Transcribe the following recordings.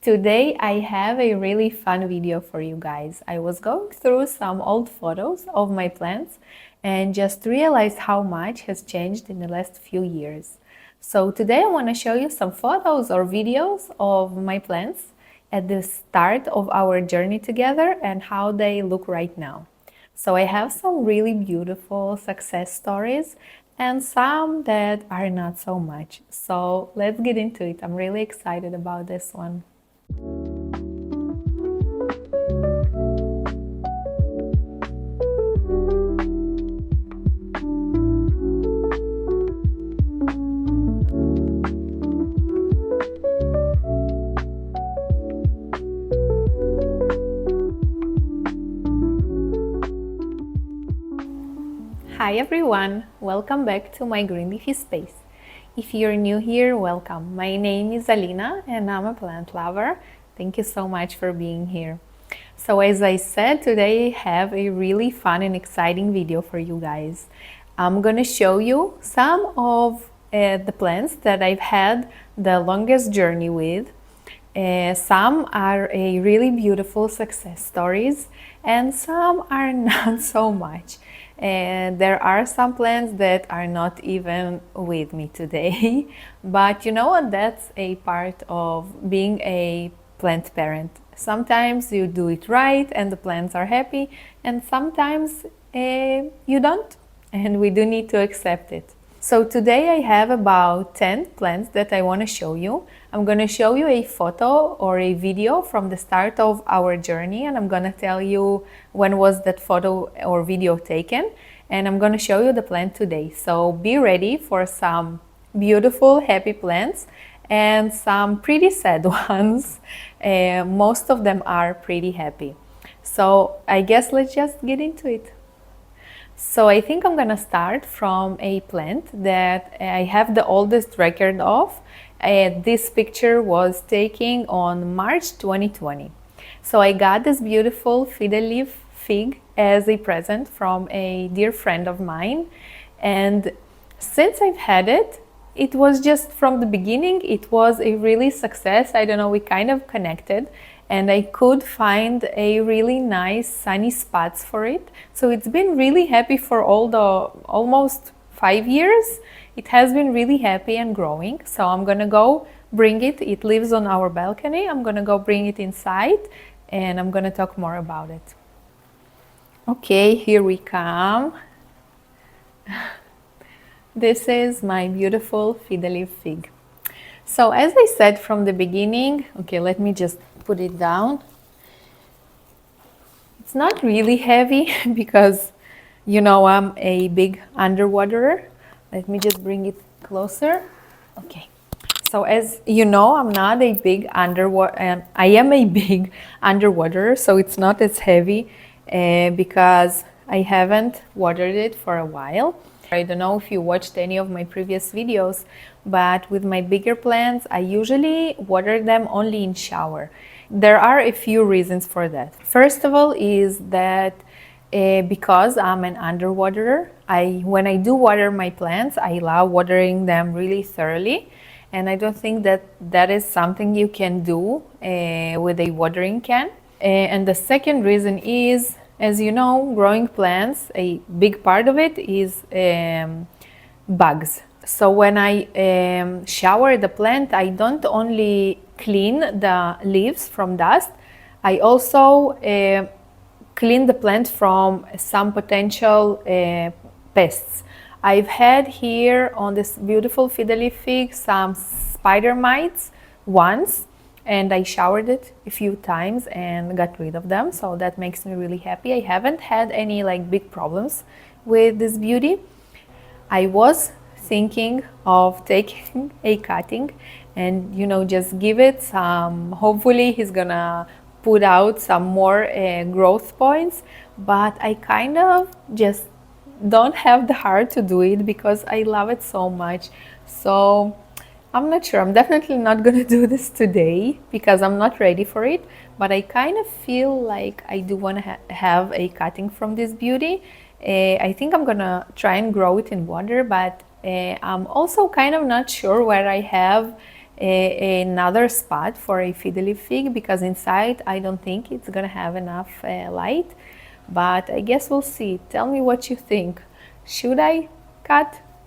Today I have a really fun video for you guys. I was going through some old photos of my plants and just realized how much has changed in the last few years. So today I want to show you some photos or videos of my plants at the start of our journey together and how they look right now. So I have some really beautiful success stories and some that are not so much. So let's get into it. I'm really excited about this one. Hi everyone, welcome back to my green leafy space. If you're new here, welcome. My name is Alina and I'm a plant lover. Thank you so much for being here. So as I said, today I have a really fun and exciting video for you guys. I'm gonna show you some of the plants that I've had the longest journey with. Some are a really beautiful success stories and some are not so much. And there are some plants that are not even with me today. But you know what? That's a part of being a plant parent. Sometimes you do it right and the plants are happy, and sometimes you don't. And we do need to accept it. So today I have about 10 plants that I want to show you. I'm going to show you a photo or a video from the start of our journey, and I'm going to tell you when was that photo or video taken, and I'm going to show you the plant today. So be ready for some beautiful happy plants and some pretty sad ones. Most of them are pretty happy. So I guess let's just get into it. So I think I'm gonna start from a plant that I have the oldest record of. This picture was taken on March 2020. So I got this beautiful fiddle leaf fig as a present from a dear friend of mine. And since I've had it, it was just from the beginning, it was a really success. I don't know, we kind of connected. And I could find a really nice sunny spots for it. So it's been really happy for almost 5 years. It has been really happy and growing. So I'm gonna go bring it. It lives on our balcony. I'm gonna go bring it inside and I'm gonna talk more about it. Okay, here we come. This is my beautiful fiddle leaf fig. So as I said from the beginning, okay, let me just put it down. It's not really heavy because, you know, I'm a big underwaterer. Let me just bring it closer. Okay. So as you know, I'm not a big underwater. I am a big underwaterer, so it's not as heavy because I haven't watered it for a while. I don't know if you watched any of my previous videos, but with my bigger plants, I usually water them only in shower. There are a few reasons for that. First of all is that because I'm an underwaterer, when I do water my plants, I love watering them really thoroughly. And I don't think that that is something you can do with a watering can. And the second reason is, as you know, growing plants, a big part of it is bugs. So when I shower the plant, I don't only clean the leaves from dust, I also clean the plant from some potential pests. I've had here on this beautiful fiddle leaf fig some spider mites once, and I showered it a few times and got rid of them, so that makes me really happy. I haven't had any like big problems with this beauty. I was thinking of taking a cutting and, you know, just give it some, hopefully he's gonna put out some more growth points, but I kind of just don't have the heart to do it because I love it so much. So I'm not sure. I'm definitely not going to do this today because I'm not ready for it, but I kind of feel like I do want to have a cutting from this beauty. I think I'm going to try and grow it in water, but I'm also kind of not sure where I have another spot for a fiddle fig, because inside I don't think it's gonna have enough light, but I guess we'll see. Tell me what you think. Should I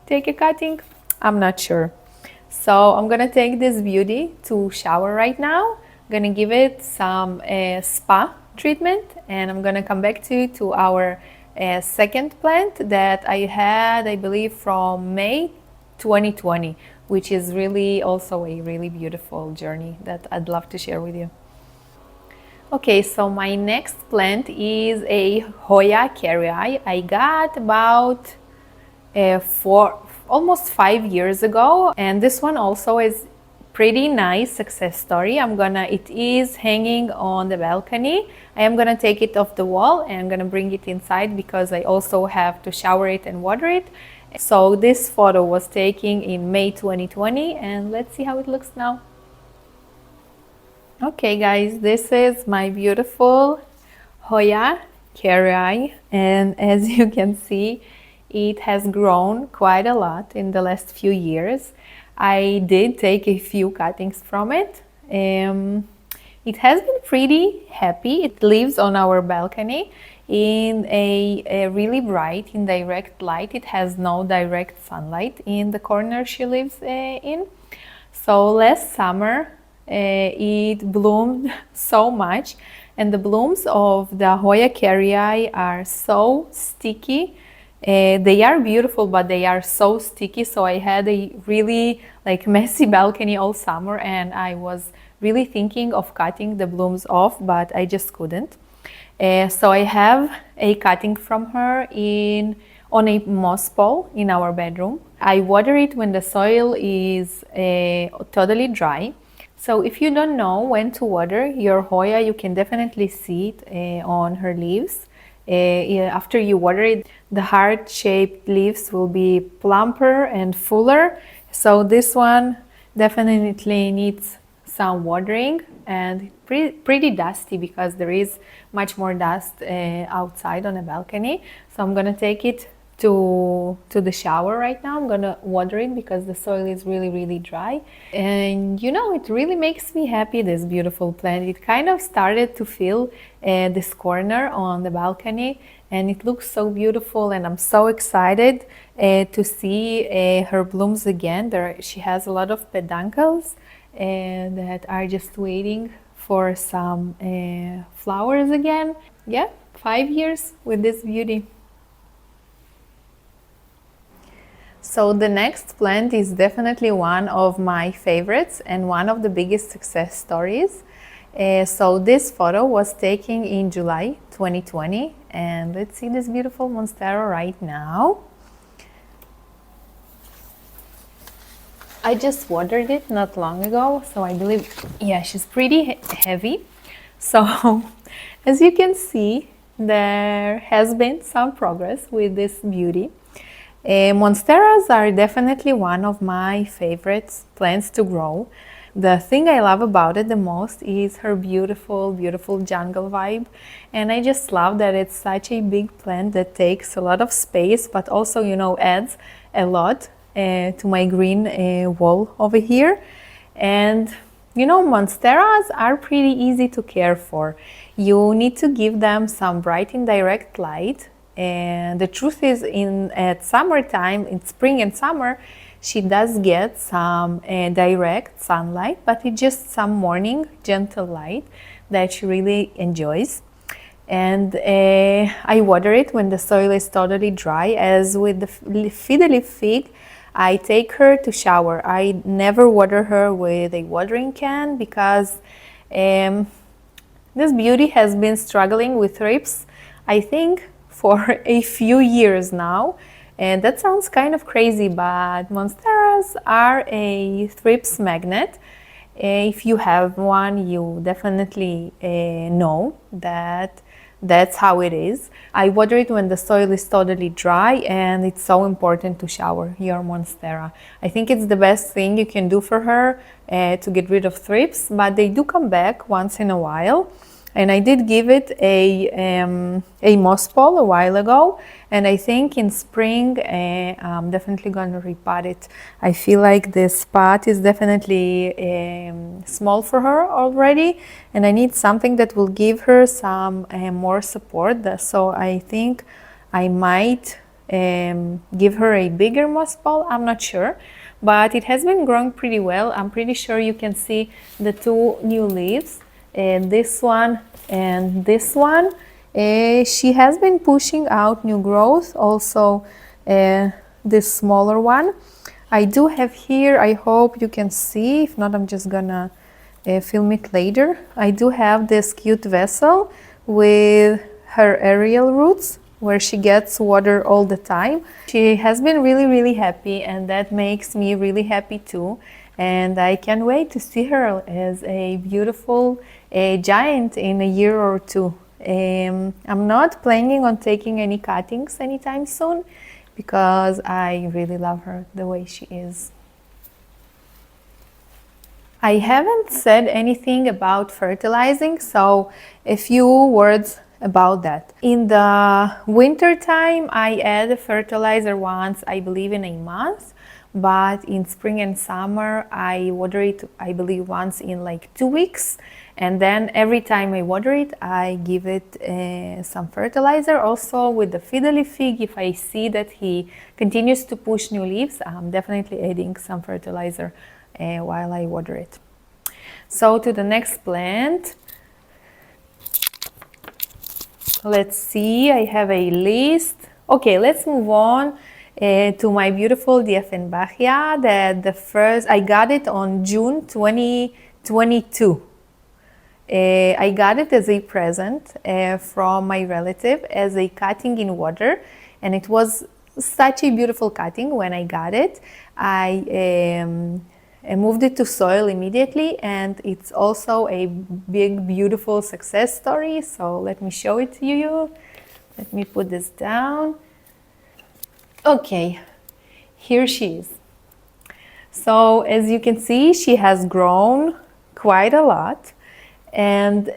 take a cutting? I'm not sure. So I'm gonna take this beauty to shower right now. I'm gonna give it some spa treatment, and I'm gonna come back to our second plant that I had, I believe, from May 2020, which is really also a really beautiful journey that I'd love to share with you. Okay, so my next plant is a Hoya carrii. I got about almost 5 years ago, and this one also is pretty nice success story. It is hanging on the balcony. I am gonna take it off the wall and I'm gonna bring it inside because I also have to shower it and water it. So this photo was taken in May 2020, and let's see how it looks now. Okay guys, this is my beautiful Hoya carrii, and as you can see, it has grown quite a lot in the last few years. I did take a few cuttings from it. It has been pretty happy. It lives on our balcony in a really bright, indirect light. It has no direct sunlight in the corner she lives in. So last summer it bloomed so much, and the blooms of the Hoya carrii are so sticky. They are beautiful, but they are so sticky. So I had a really messy balcony all summer, and I was really thinking of cutting the blooms off, but I just couldn't. So I have a cutting from her on a moss pole in our bedroom. I water it when the soil is totally dry. So if you don't know when to water your Hoya, you can definitely see it on her leaves. After you water it, the heart-shaped leaves will be plumper and fuller. So this one definitely needs some watering, and pretty dusty because there is much more dust outside on the balcony. So I'm gonna take it to the shower right now. I'm gonna water it because the soil is really dry, and it really makes me happy, this beautiful plant. It kind of started to fill this corner on the balcony, and it looks so beautiful, and I'm so excited to see her blooms again. She has a lot of peduncles that are just waiting for some flowers again. Yeah, 5 years with this beauty. So the next plant is definitely one of my favorites and one of the biggest success stories. So this photo was taken in July 2020, and let's see this beautiful Monstera right now. I just watered it not long ago, so I believe, yeah, she's pretty heavy. So as you can see, there has been some progress with this beauty. Monsteras are definitely one of my favorite plants to grow. The thing I love about it the most is her beautiful jungle vibe, and I just love that it's such a big plant that takes a lot of space, but also adds a lot to my green wall over here. And Monsteras are pretty easy to care for. You need to give them some bright indirect light. And the truth is, at summertime, in spring and summer, she does get some direct sunlight, but it's just some morning gentle light that she really enjoys. And I water it when the soil is totally dry. As with the fiddle fig, I take her to shower. I never water her with a watering can because this beauty has been struggling with thrips, I think, for a few years now. And that sounds kind of crazy, but Monsteras are a thrips magnet. If you have one, you definitely know that that's how it is. I water it when the soil is totally dry, and it's so important to shower your Monstera. I think it's the best thing you can do for her to get rid of thrips, but they do come back once in a while. And I did give it a moss ball a while ago, and I think in spring I'm definitely going to repot it. I feel like this pot is definitely small for her already, and I need something that will give her some more support. So I think I might give her a bigger moss ball. I'm not sure, but it has been growing pretty well. I'm pretty sure you can see the two new leaves. This one and this one. She has been pushing out new growth, also this smaller one. I do have here, I hope you can see, if not I'm just gonna film it later. I do have this cute vessel with her aerial roots where she gets water all the time. She has been really happy, and that makes me really happy too. And I can't wait to see her as a beautiful giant in a year or two. I'm not planning on taking any cuttings anytime soon because I really love her the way she is. I haven't said anything about fertilizing, so a few words about that. In the winter time, I add fertilizer once, I believe, in a month, but in spring and summer, I water it, I believe, once in like 2 weeks. And then every time I water it, I give it some fertilizer. Also with the Fiddle fig, if I see that he continues to push new leaves, I'm definitely adding some fertilizer while I water it. So to the next plant. Let's see, I have a list. Okay, let's move on to my beautiful Dieffenbachia. I got it on June 2022. I got it as a present from my relative as a cutting in water, and it was such a beautiful cutting when I got it. I moved it to soil immediately, and it's also a big, beautiful success story. So let me show it to you. Let me put this down. Okay, here she is. So as you can see, she has grown quite a lot, and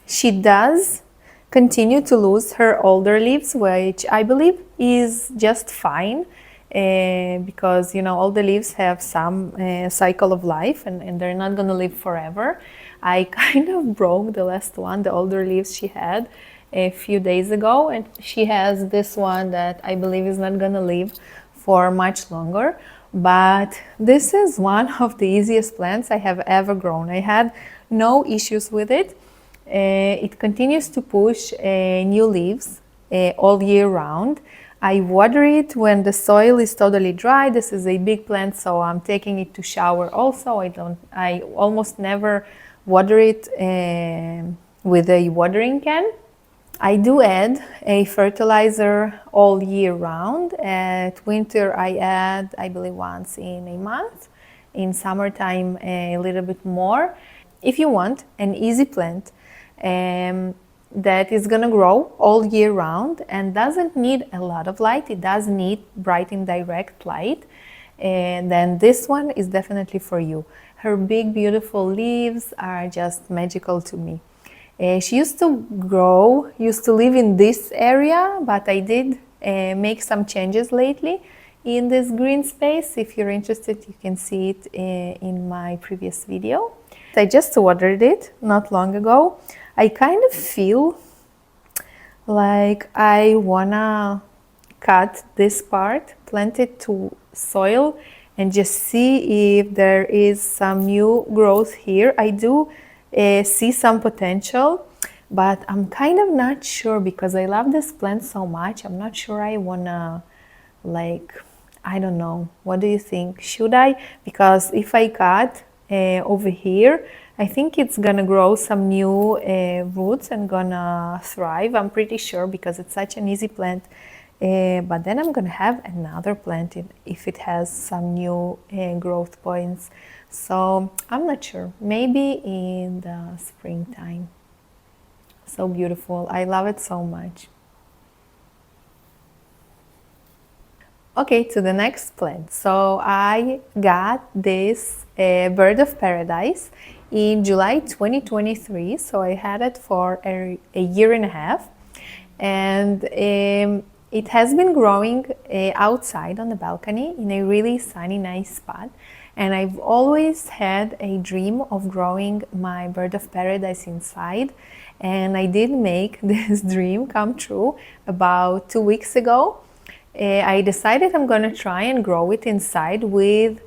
she does continue to lose her older leaves, which I believe is just fine. Because all the leaves have some cycle of life, and they're not going to live forever. I kind of broke the last one, the older leaves she had a few days ago, and she has this one that I believe is not going to live for much longer. But this is one of the easiest plants I have ever grown. I had no issues with it. It continues to push new leaves all year round. I water it when the soil is totally dry. This is a big plant, so I'm taking it to shower also. I almost never water it with a watering can. I do add a fertilizer all year round. At winter, I add, I believe, once in a month. In summertime, a little bit more. If you want an easy plant, that is going to grow all year round and doesn't need a lot of light. It does need bright and direct light. And then this one is definitely for you. Her big, beautiful leaves are just magical to me. She used to live in this area, but I did make some changes lately in this green space. If you're interested, you can see it in my previous video. I just watered it not long ago. I kind of feel like I wanna cut this part, plant it to soil, and just see if there is some new growth here. I do see some potential, but I'm kind of not sure because I love this plant so much. I'm not sure I wanna, I don't know. What do you think? Should I? Because if I cut over here, I think it's gonna grow some new roots and gonna thrive. I'm pretty sure because it's such an easy plant. But then I'm gonna have another plant if it has some new growth points. So I'm not sure. Maybe in the springtime. So beautiful. I love it so much. Okay, to the next plant. So I got this bird of paradise in July 2023, so I had it for a year and a half, and it has been growing outside on the balcony in a really sunny, nice spot. And I've always had a dream of growing my bird of paradise inside, and I did make this dream come true about 2 weeks ago. I decided I'm gonna try and grow it inside with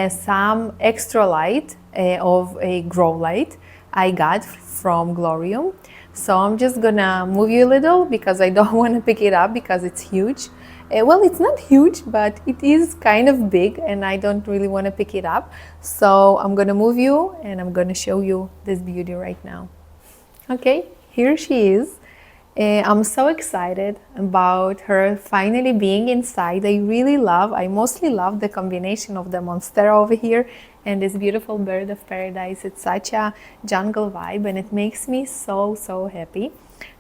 some extra light of a grow light I got from Glorium. So I'm just gonna move you a little because I don't want to pick it up because it's huge. Well, it's not huge, but it is kind of big and I don't really want to pick it up. So I'm gonna move you and I'm gonna show you this beauty right now. Okay, here she is. I'm so excited about her finally being inside. I mostly love the combination of the Monstera over here and this beautiful bird of paradise. It's such a jungle vibe and it makes me so happy.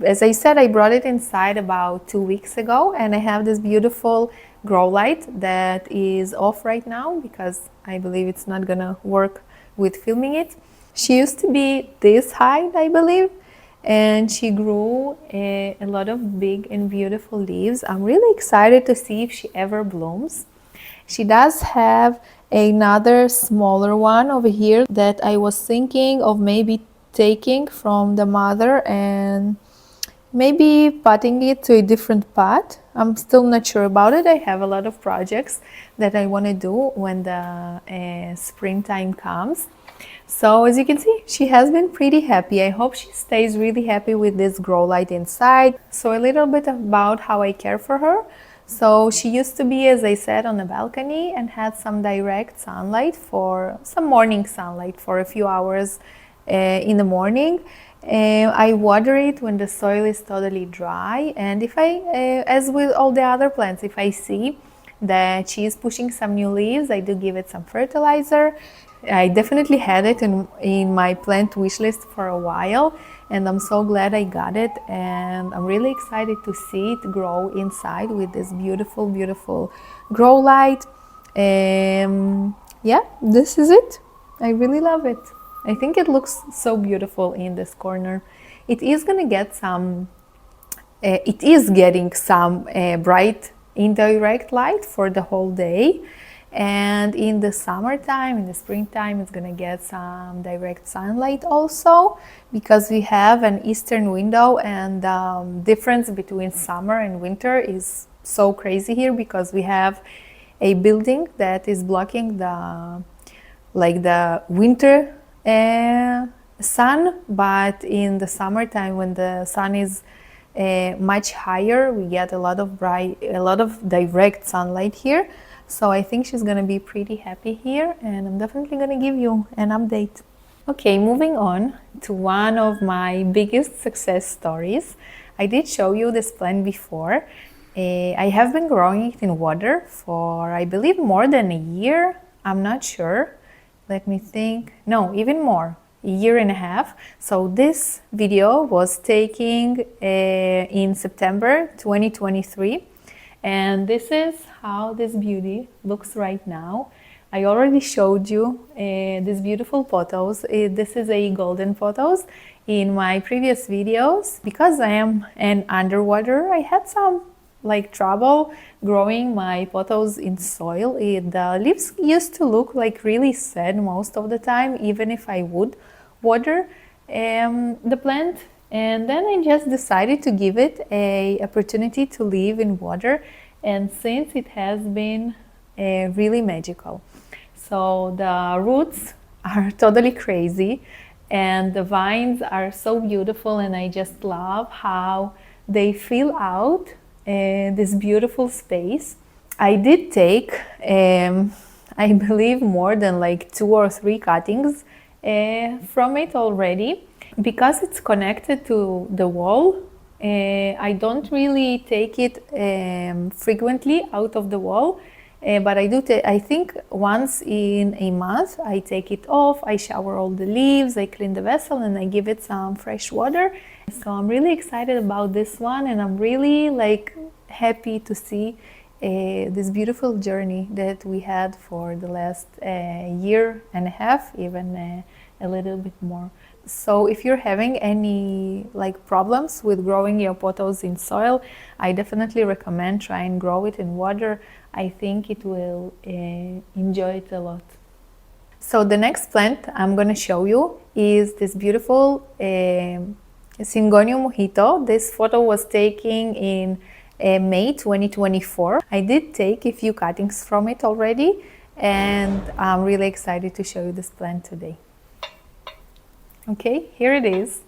As I said, I brought it inside about 2 weeks ago and I have this beautiful grow light that is off right now because I believe it's not gonna work with filming it. She used to be this height, I believe, and she grew a lot of big and beautiful leaves. I'm really excited to see if she ever blooms. She does have another smaller one over here that I was thinking of maybe taking from the mother and maybe potting it to a different pot. I'm still not sure about it. I have a lot of projects that I want to do when the springtime comes. So as you can see, she has been pretty happy. I hope she stays really happy with this grow light inside. So a little bit about how I care for her. So she used to be, as I said, on the balcony and had some direct sunlight for some morning sunlight for a few hours in the morning. I water it when the soil is totally dry, and if I, as with all the other plants, if I see that she is pushing some new leaves, I do give it some fertilizer. I definitely had it in my plant wish list for a while, and I'm so glad I got it, and I'm really excited to see it grow inside with this beautiful grow light. Yeah, this is it. I really love it. I think it looks so beautiful in this corner. It is gonna get some, it is getting some bright indirect light for the whole day. And in the summertime, in the springtime, it's gonna get some direct sunlight also because we have an eastern window, and the difference between summer and winter is so crazy here because we have a building that is blocking the winter sun, but in the summertime when the sun is much higher, we get a lot of direct sunlight here. So I think she's gonna be pretty happy here, and I'm definitely gonna give you an update. Okay, moving on to one of my biggest success stories. I did show you this plant before. I have been growing it in water for, I believe, more than a year. I'm not sure. Let me think. No, even more. A year and a half. So this video was taken in September 2023. And this is how this beauty looks right now. I already showed you this beautiful pothos. This is a golden pothos in my previous videos. Because I am an underwater, I had some trouble growing my pothos in soil. The leaves used to look really sad most of the time, even if I would water the plant. And then I just decided to give it an opportunity to live in water, and since it has been really magical. So the roots are totally crazy and the vines are so beautiful, and I just love how they fill out this beautiful space. I did take, I believe, more than 2 or 3 cuttings from it already. Because it's connected to the wall, I don't really take it frequently out of the wall, but I do. I think once in a month I take it off, I shower all the leaves, I clean the vessel, and I give it some fresh water. So I'm really excited about this one, and I'm really happy to see this beautiful journey that we had for the last year and a half, even a little bit more. So if you're having any like problems with growing your pothos in soil, I definitely recommend try and grow it in water. I think it will enjoy it a lot. So the next plant I'm going to show you is this beautiful Syngonium Mojito. This photo was taken in May 2024. I did take a few cuttings from it already, and I'm really excited to show you this plant today. Okay, here it is.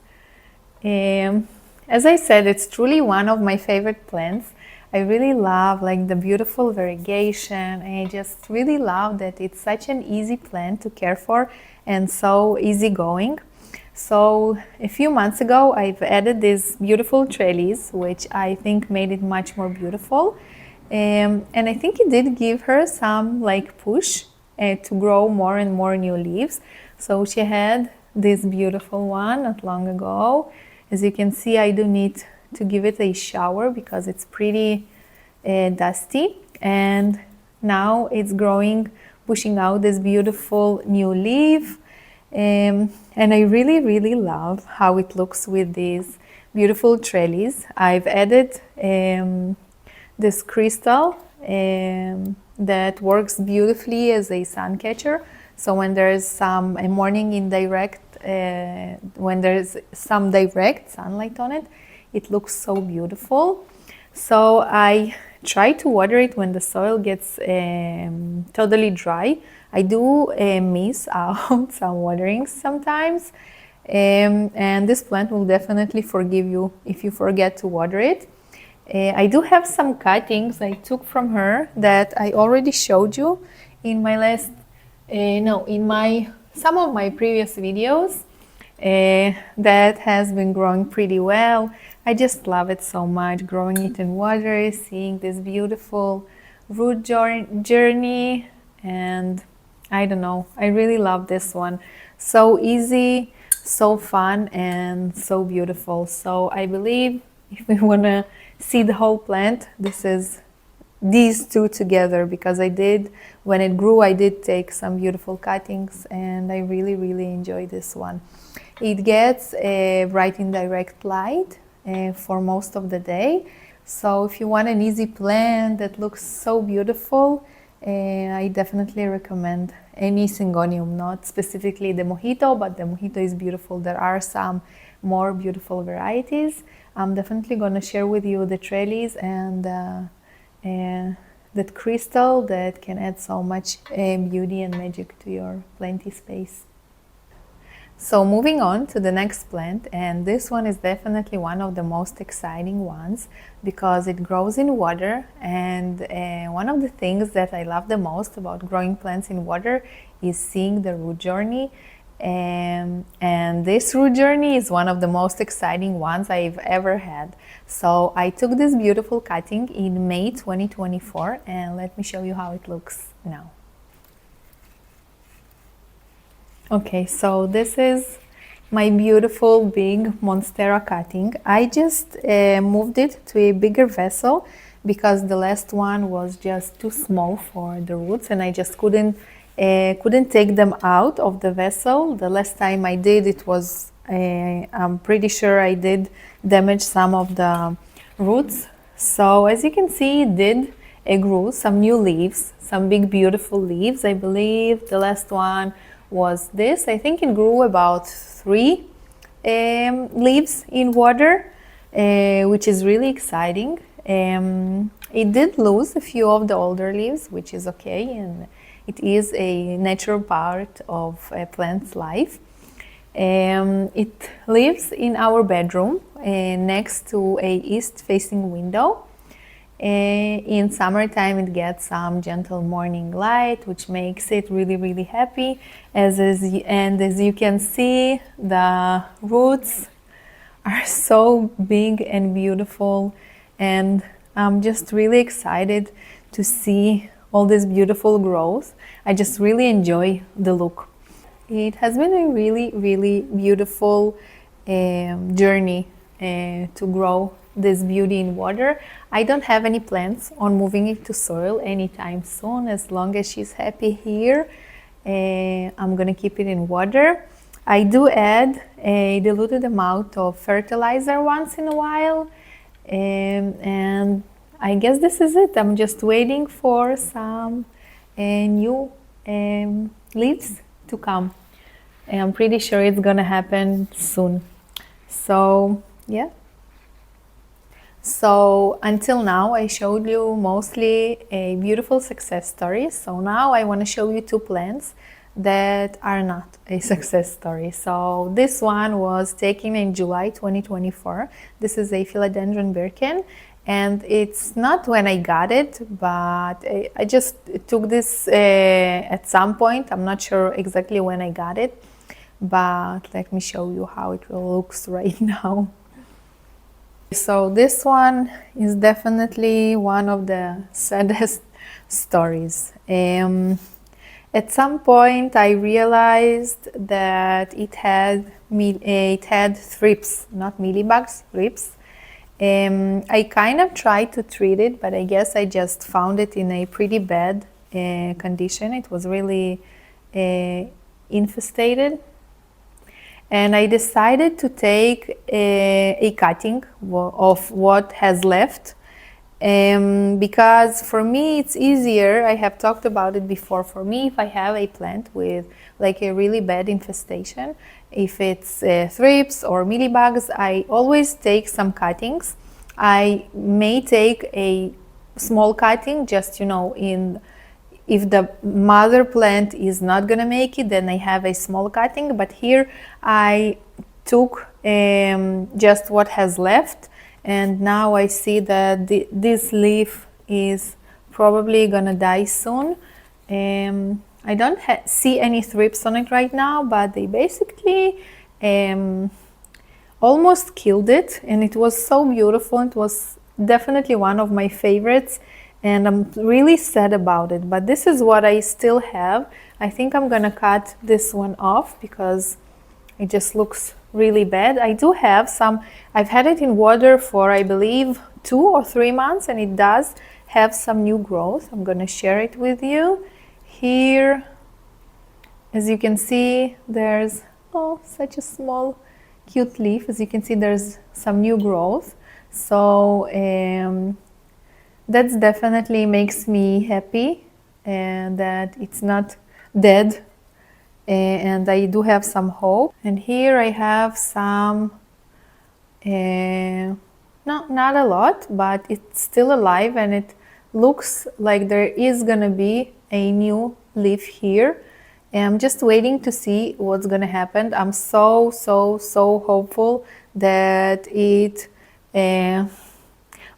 As I said, it's truly one of my favorite plants. I really love like the beautiful variegation. I just really love that it's such an easy plant to care for and so easygoing. So a few months ago, I've added this beautiful trellis, which I think made it much more beautiful. And I think it did give her some like push to grow more and more new leaves. So she had this beautiful one not long ago. As you can see, I do need to give it a shower because it's pretty dusty, and now it's growing, pushing out this beautiful new leaf. And I really love how it looks with these beautiful trellis. I've added this crystal that works beautifully as a sun catcher. So when there's some morning indirect, when there's some direct sunlight on it, it looks so beautiful. So I try to water it when the soil gets totally dry. I do miss out some waterings sometimes, and this plant will definitely forgive you if you forget to water it. I do have some cuttings I took from her that I already showed you in my last, some of my previous videos. That has been growing pretty well. I just love it so much, growing it in water, seeing this beautiful root journey, and I don't know, I really love this one. So easy, so fun, and so beautiful. So I believe if we want to see the whole plant, this is these two together, because when it grew, I did take some beautiful cuttings, and I really enjoy this one. It gets bright indirect light for most of the day. So if you want an easy plant that looks so beautiful, I definitely recommend any Syngonium, not specifically the Mojito, but the Mojito is beautiful. There are some more beautiful varieties. I'm definitely going to share with you the trellis and that crystal that can add so much beauty and magic to your planty space. So moving on to the next plant, and this one is definitely one of the most exciting ones because it grows in water, and one of the things that I love the most about growing plants in water is seeing the root journey. And this root journey is one of the most exciting ones I've ever had. So I took this beautiful cutting in May 2024, and let me show you how it looks now. Okay, so this is my beautiful big Monstera cutting. I just moved it to a bigger vessel because the last one was just too small for the roots, and I just couldn't take them out of the vessel. The last time I did, it was, I'm pretty sure I did damage some of the roots. So as you can see, it did grew some new leaves, some big beautiful leaves. I believe the last one was this. I think it grew about 3 leaves in water, which is really exciting. It did lose a few of the older leaves, which is okay, and it is a natural part of a plant's life. It lives in our bedroom next to a east-facing window. In summertime, it gets some gentle morning light, which makes it really happy. And as you can see, the roots are so big and beautiful, and I'm just really excited to see all this beautiful growth. I just really enjoy the look. It has been a really beautiful journey to grow this beauty in water. I don't have any plans on moving it to soil anytime soon. As long as she's happy here, I'm gonna keep it in water. I do add a diluted amount of fertilizer once in a while, and I guess this is it. I'm just waiting for some new leaves to come. And I'm pretty sure it's gonna happen soon. So yeah. So until now I showed you mostly a beautiful success stories. So now I want to show you two plants that are not a success story. So this one was taken in July 2024. This is a Philodendron birkin, and it's not when I got it, but I just took this at some point. I'm not sure exactly when I got it, but let me show you how it looks right now. So this one is definitely one of the saddest stories. At some point I realized that it had thrips, not mealybugs, thrips. I kind of tried to treat it, but I guess I just found it in a pretty bad condition. It was really infestated. And I decided to take a cutting of what has left, because for me it's easier. I have talked about it before. For me, if I have a plant with like a really bad infestation, if it's thrips or mealybugs, I always take some cuttings. I may take a small cutting, just if the mother plant is not gonna make it, then I have a small cutting. But here I took just what has left, and now I see that this leaf is probably gonna die soon. I don't see any thrips on it right now, but they basically almost killed it, and it was so beautiful. It was definitely one of my favorites, and I'm really sad about it, but this is what I still have. I think I'm gonna cut this one off because it just looks really bad. I do have some, I've had it in water for I believe 2 or 3 months, and it does have some new growth. I'm gonna share it with you. Here, as you can see, there's such a small cute leaf. As you can see, there's some new growth. So that definitely makes me happy, and that it's not dead, and I do have some hope. And here I have some, not a lot, but it's still alive, and it looks like there is gonna be a new leaf here. And I'm just waiting to see what's gonna happen. I'm so hopeful that it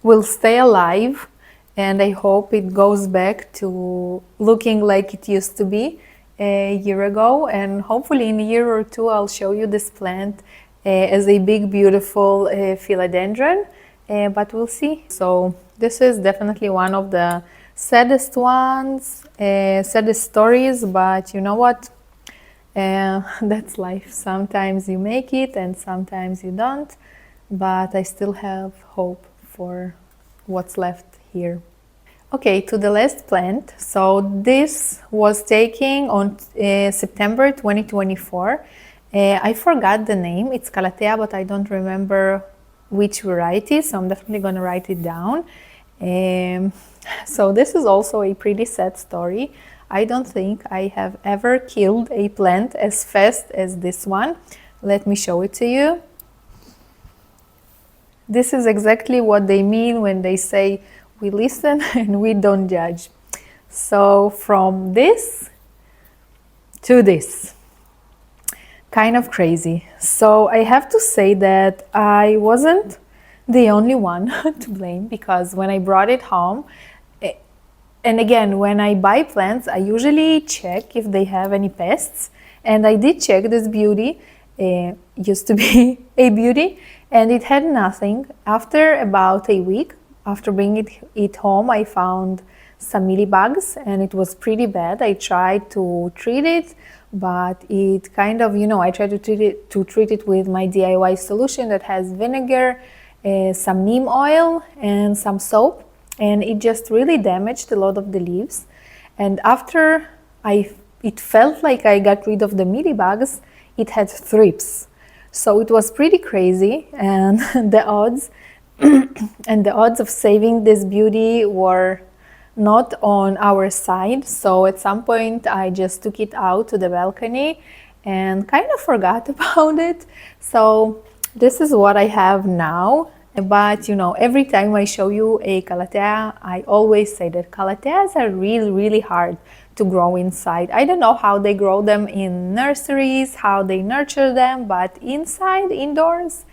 will stay alive, and I hope it goes back to looking like it used to be a year ago. And hopefully in a year or two I'll show you this plant as a big beautiful philodendron, but we'll see. So this is definitely one of the saddest ones, saddest stories, but you know what, that's life. Sometimes you make it and sometimes you don't, but I still have hope for what's left here. Okay, to the last plant. So this was taken on September 2024. I forgot the name. It's Calathea, but I don't remember which variety, so I'm definitely going to write it down. So this is also a pretty sad story. I don't think I have ever killed a plant as fast as this one. Let me show it to you. This is exactly what they mean when they say we listen and we don't judge. So from this to this, kind of crazy. So I have to say that I wasn't the only one to blame, because when I brought it home, and again, when I buy plants, I usually check if they have any pests, and I did check this beauty. Used to be a beauty, and it had nothing. After about a week, after bringing it home, I found some mealybugs, and it was pretty bad. I tried to treat it, but it kind of, I tried to treat it with my DIY solution that has vinegar, some neem oil, and some soap, and it just really damaged a lot of the leaves. And after it felt like I got rid of the mealybugs, it had thrips. So it was pretty crazy, and the odds and the odds of saving this beauty were not on our side. So at some point I just took it out to the balcony and kind of forgot about it. So this is what I have now. But you know, every time I show you a Calathea, I always say that Calatheas are really hard to grow inside. I don't know how they grow them in nurseries, how they nurture them, but inside, indoors,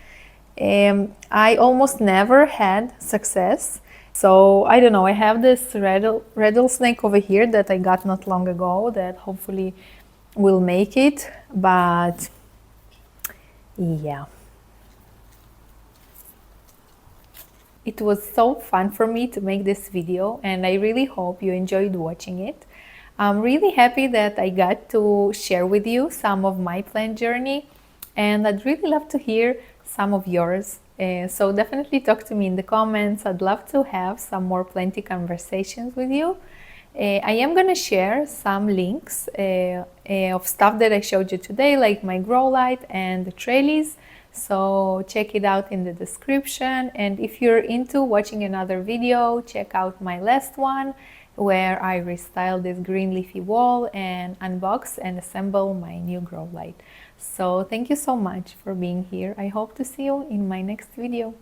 I almost never had success. So I don't know, I have this rattlesnake over here that I got not long ago that hopefully will make it, but yeah. It was so fun for me to make this video, and I really hope you enjoyed watching it. I'm really happy that I got to share with you some of my plant journey, and I'd really love to hear some of yours. So definitely talk to me in the comments. I'd love to have some more plenty conversations with you. I am going to share some links of stuff that I showed you today, like my grow light and the trellis. So check it out in the description. And if you're into watching another video, check out my last one where I restyle this green leafy wall and unbox and assemble my new grow light. So thank you so much for being here. I hope to see you in my next video.